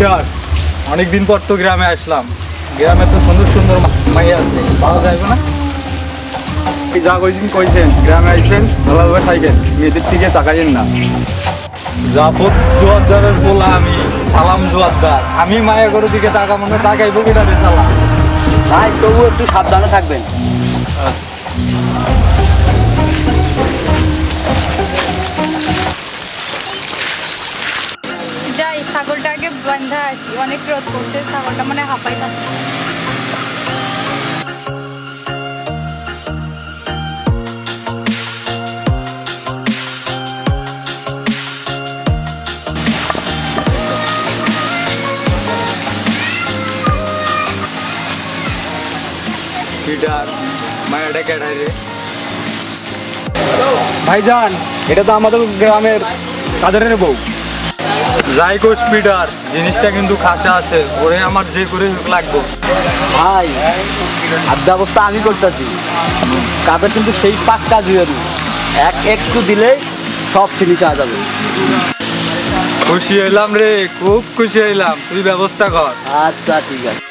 Peter, অনেকদিন পর তো গ্রামে আসলাম। গ্রামে তো সুন্দর সুন্দর মাইয়া আছে, পাওয়া যাবে না? যা কইছেন কইছেন, গ্রামে আইছেন ভালোভাবে থাকেন, মেয়েদের দিকে তাকাইেন না। জাফর জোয়ারদারের বলা আমি সালাম জোয়ারদার, আমি মায়া গরুর দিকে তাকা মনে তাকাইবো কিনা রে সালাম। ভাই তবু একটু সাবধানে থাকবেন। যাই ছাগলটাকে বান্ধা আসি, অনেক রোদ করছে, ছাগলটা মানে হাঁপাই থাকে। পিটার, মায়াটা কেটাই রে? ভাইজান, এটা তো আমাদের গ্রামের কাদেরের বউ। যাই কোচ পিটার, জিনিসটা কিন্তু খাসা আছে, ওরে আমার যে করে লাগবো। ভাই আর ব্যবস্থা আমি করতেছি, কাদের কিন্তু সেই পাক্কা দিয়ে একটু দিলেই সব ফিনিশ হয়ে যাবে। খুশি হইলাম রে, খুব খুশি হইলাম, তুই ব্যবস্থা কর। আচ্ছা ঠিক আছে।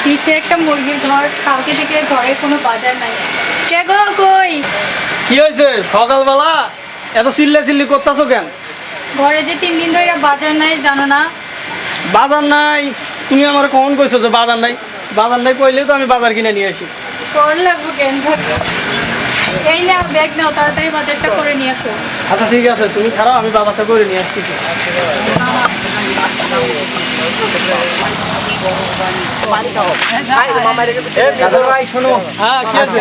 পিছে একটা মুরগির ঘর, কালকে থেকে ঘরে কোনো বাজার নাই। কে গো কই? কি হয়েছে সকালবেলা এত চিল্লি করতেছো কেন? ঘরে যে 3 দিন ধরে বাজার নাই, জানো না? বাজার নাই? তুমি আমার কখন কইছো যে বাজার নাই? বাজার নাই কইলে তো আমি বাজার কিনে নিয়ে আসি। কর লাগবো কেন? এই নাও ব্যাগ নাও, তাড়াতাড়ি বাজারটা করে নিয়ে আসো। আচ্ছা ঠিক আছে, তুমি খারাপ, আমি বাজারটা করে নিয়ে আসতেছি। ভাই শোনো, হ্যাঁ কি আছে?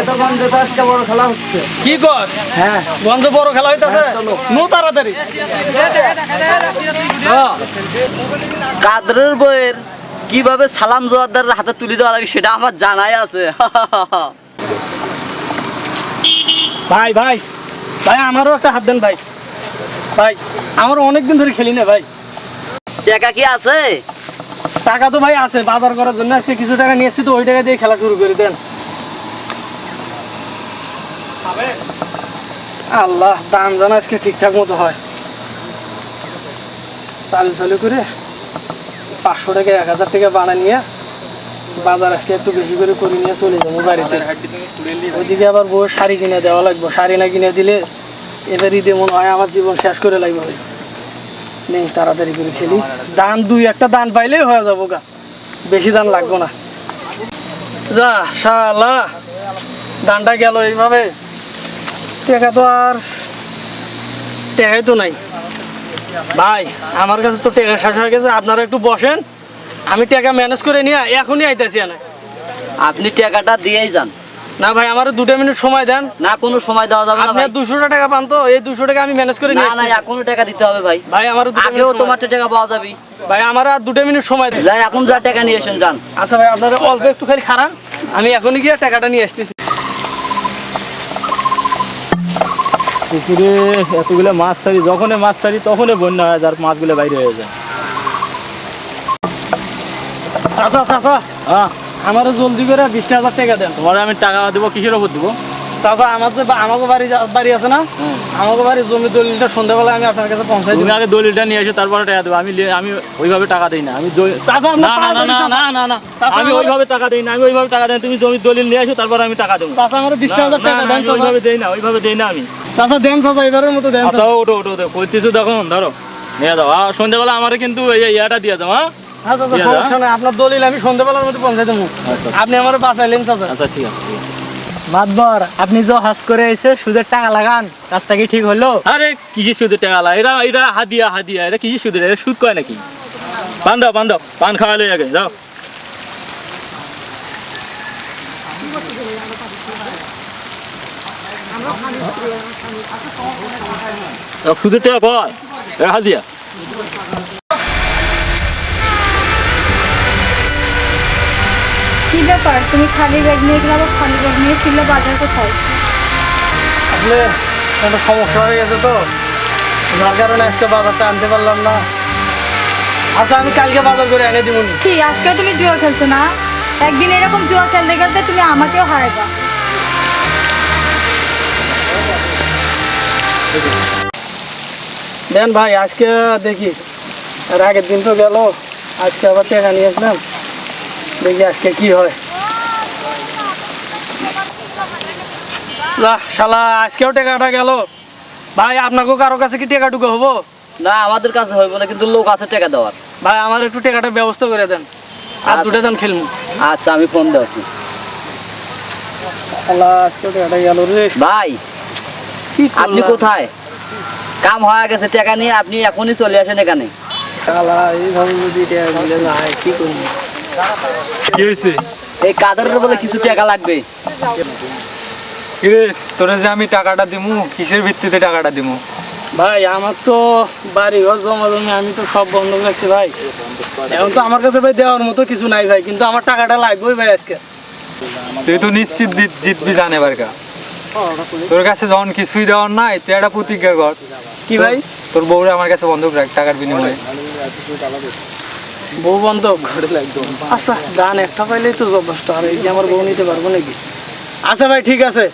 আজকে বড় খেলা হচ্ছে। কি কর? হ্যাঁ গঞ্জ বড় খেলা হইতাছে, নো তাড়াতাড়ি। কাদরের বইয়ের কিভাবে সালাম জোয়ারদারের হাতে তুলে দেওয়া লাগে সেটা আমার জানাই আছে। ভাই ভাই ভাই আমারও একটা হাত দেন ভাই। ভাই আমারও অনেকদিন ধরে খেলি না ভাই। টাকা কি আছে? টাকা তো ভাই আছে, বাজার করার জন্য আজকে কিছু টাকা নিয়ে এসেছি, তো ওই টাকা দিয়ে খেলা শুরু করে দেন। আল্লাহ, দাম জানা আজকে ঠিকঠাক মতো হয়। চালু করে 500 টাকা 1000 টাকা বানা নিয়ে বাজার আজকে একটু বেশি করে নিয়ে চলে যাবো বাড়িতে। ওইদিকে আবার বউ শাড়ি কিনে দেওয়া লাগবে, শাড়ি না কিনে দিলে এবার ঈদে মনে হয় আমার জীবন শেষ করে লাগবে। নেই, তাড়াতাড়ি করে খেলি, দান 2-1টা দান পাইলেই হয়ে যাবো গা, বেশি দান লাগবো না। যা শালা, দানটা গেল এইভাবে, টাকা তো আর টাকাই তো নাই। ভাই আমার কাছে তো টাকা শেষ হয়ে গেছে, আপনারা একটু বসেন, আমি টাকা ম্যানেজ করে নিয়ে এখনই আইতেছি। না আপনি টাকাটা দিয়েই যান। না ভাই, আমার 2 মিনিট সময় দেন। না কোনো সময় দেওয়া যাবে না আপনি ভাই। 200 টাকা পান তো, এই 200 টাকা আমি ম্যানেজ করে না নিয়ে না, আসছি। এখনো টাকা দিতে হবে ভাই। ভাই আমার আগেও তোমার টাকা পাওয়া যাবে। ভাই আমার আর 2 মিনিট সময় দেন। যাই এখন যা টাকা নিয়ে এসেন যান। আচ্ছা ভাই, আপনারা অল্প একটু খালি খারান, আমি এখনই গিয়ে টাকাটা নিয়ে আসতেছি। পুকুরে এতগুলো মাছ ছাড়ি, যখনই মাছ ছাড়ি তখনই বন্যা হয়ে যায়, আর মাছগুলো বাইরে হয়ে যায়। চাচা হ্যাঁ, আমারও জলদি করে 20,000 টাকা দেন। তোমার আমি টাকা দেবো, কিসের ওপর দেবো? চাচা আমার যে আমাকে বাড়ি আছে না, আমাকে বাড়ির জমি দলিলটা সন্ধ্যাবেলা আমি আপনার কাছে পৌঁছাই তুমি দেবো। আগে দলিলটা নিয়ে এসো, তারপরে টাকা দেবো। আমি ওইভাবে টাকা দিই না। চাচা না আপনার না না না না না না, আমি ওইভাবে টাকা দিই না, আমি ওইভাবে টাকা দিই না। তুমি জমির দলিল নিয়ে এসো, তারপর আমি টাকা দেবো। চাচা আমার 20,000 টাকা দেন। আমি ওইভাবে দেই না, ওইভাবে দেই না আমি। চাচা দেন, চাচা এবারের মতো দেন। আচ্ছা ওটো কইতেছো, তখন ধরো নিয়ে যাও। আর সন্ধ্যাবেলা আমার কিন্তু এই ইয়াটা দিয়ে যাও। হ্যাঁ আচ্ছা দিয়া দাও। সমস্যা নাই, আপনার দলিল আমি সন্ধ্যাবেলার মধ্যে পৌঁছাই দেবো। আচ্ছা। আপনি আমার বাঁচাইলেন চাচা। আচ্ছা ঠিক আছে ঠিক আছে। মাতবর, আপনি যে হাজ করে এসে সুদের টাকা লাগান, কাজটা কি ঠিক হলো? আরে কিসের সুদের টাকা লা, এরা হাদিয়া, এটা কিসের সুদের? এটা সুদ কয় নাকি? পান দাও, পান খাওয়া লই আগে যাও। সুদের টাকা কয়? এটা হাদিয়া। কি ব্যাপার, তুমি খালি ব্যাগ নিয়ে গেলে, আবার খালি ব্যাগ নিয়ে ফিরলে বাজার কোথায়? আসলে একটা সমস্যা হয়ে গেছে তো, যার কারণে আজকে বাজারটা আনতে পারলাম না। আচ্ছা আমি কালকে বাজার করে এনে দিব। কি আজকেও তুমি জুয়া খেলছো না? একদিন এরকম জুয়া খেলতে খেলতে তুমি আমাকেও হারাইবা। দেন ভাই, আজকে দেখি, আর আগের দিন তো গেল, আজকে আবার টাকা নিয়ে আসলাম, দেখি আজকে কি হয়। না শালা, আজকেও টাকাটা গেল। ভাই আপনাকেও কারো কাছে কি টাকা টুকু হবো? না আমাদের কাছে হইব না, কিন্তু লোক আছে টাকা দেওয়ার। ভাই আমার একটু টাকাটা ব্যবস্থা করে দেন, আর দুটো দেন খেলবো। আচ্ছা আমি ফোন দিচ্ছি। শালা আজকেও টাকাটা গেল রে। ভাই কি আপনি করলাম? কোথায়? কাম হয়ে গেছে, টাকা নিয়ে আপনি এখনই চলে আসেন এখানে। শালা এইভাবে যদি টাকা দিলে না হয়, কি করবো? কি হয়েছে? এই কাদারের বলে কিছু টাকা লাগবে। কিরে, তোরে যে আমি টাকাটা দিমু, কিসের ভিত্তিতে টাকাটা দিমু? ভাই আমার তো বাড়ি ঘর জমা জমি আমি তো সব বন্ধক রাখছি ভাই। এখন তো আমার কাছে ভাই দেওয়ার মতো কিছু নাই ভাই, কিন্তু আমার টাকাটা লাগবেই ভাই আজকে। তুই তো নিশ্চিত জিতবি জানে বারকা। তোর কাছে যখন কিছুই দেওয়ার নাই, তুই একটা প্রতিজ্ঞা কর। কি ভাই? তোর বউরে আমার কাছে বন্ধক রাখ টাকার বিনিময়ে। বউ বন্ধক? আচ্ছা গান একটা পাইলেই তো যথেষ্ট, আর এই যে আমার বউ নিতে পারবো নাকি? আচ্ছা ভাই ঠিক আছে,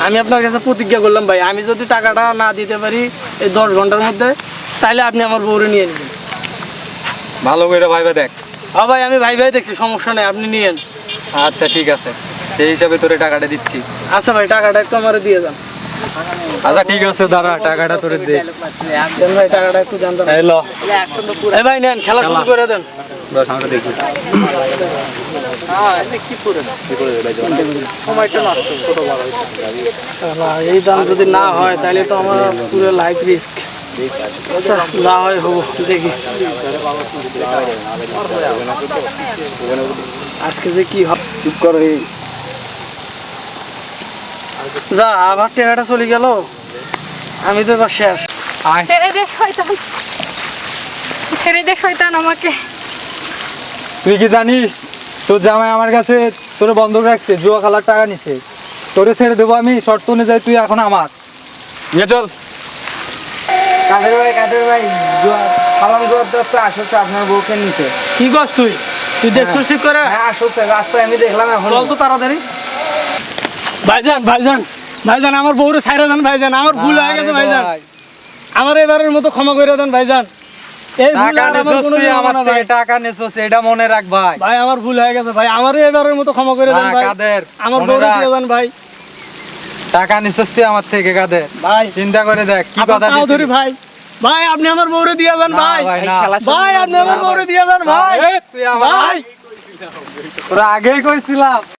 আমি আপনার কাছে প্রতিজ্ঞা করলাম ভাই, আমি যদি টাকাটা না দিতে পারি এই 10 ঘন্টার মধ্যে, তাহলে আপনি আমার বউরে নিয়ে নেবেন। ভালো করে ভাইবা দেখ। হ্যাঁ ভাই, আমি ভাই ভাই দেখছি, সমস্যা নেই, আপনি নিয়েন। আচ্ছা ঠিক আছে, সেই হিসাবে তোরে টাকাটা দিচ্ছি। আচ্ছা ভাই, টাকাটা একটু আমার দিয়ে যান। আচ্ছা ঠিক আছে, দাঁড়া, টাকাটা তোরে দে। দেন ভাই, টাকাটা একটু দেন তো। এই ল। এই ভাই নেন, খেলা শুরু করে দেন। বস, আমরা দেখি। শালা, এই দাম যদি না হয় তাহলে তো আমার পুরো লাইফ রিস্ক। আচ্ছা যা হয় হবো, দেখি আজকে যে কি হয়। চুপ করো। যা, আবার টাকাটা চলে গেল, আমি তো এবার শেষ। আয়। ছেড়ে দে শয়তান, ছেড়ে দে শয়তান আমাকে। তুই কি জানিস তোর জামাই আমার কাছে তোরে বন্ধক রাখছে, জুয়া খেলার টাকা নিছে। তোরে ছেড়ে দেবো আমি শর্ত অনুযায়ী, তুই এখন আমার। নিয়ে চল। কাদের ভাই সালাম করতে আসছে আপনার বউকে নিতে। কি করছ তুই? তুই দেখছিস ঠিক করে? হ্যাঁ আসছে, রাস্তায় আমি দেখলাম। এখন চল তো তাড়াতাড়ি। ভাইজান ভাইজান ভাইজান, আমার বউরে ছাইরা দেন ভাইজান, আমার ভুল হয়ে গেছে ভাইজান, আমার এবারের মতো ক্ষমা করে দেন ভাইজান। এই ভুল টাকা আর আমার নিছস, কোনো তুই জীবনে আমার না ভাই। থেকে টাকা নিছস, এটা মনে রাখ ভাই। ভাই আমার ভুল হয়ে গেছে ভাই, আমার এবারের মতো ক্ষমা করে দেন না, ভাই। কাদের, আমার মনে বউরে রাখ। দিয়ে দেন ভাই। টাকা নিছস তুই আমার থেকে, কাদের? ভাই চিন্তা করে দেখ কি আপনার কথা পাও ধরি দিছিস। ভাই, ভাই আপনি আমার বউরে দিয়ে দেন না ভাই। ভাই, না। ভাই আপনি আমার বউরে দিয়ে দেন ভাই। তুই আমার ভাই তোরা আগেই কইছিলাম।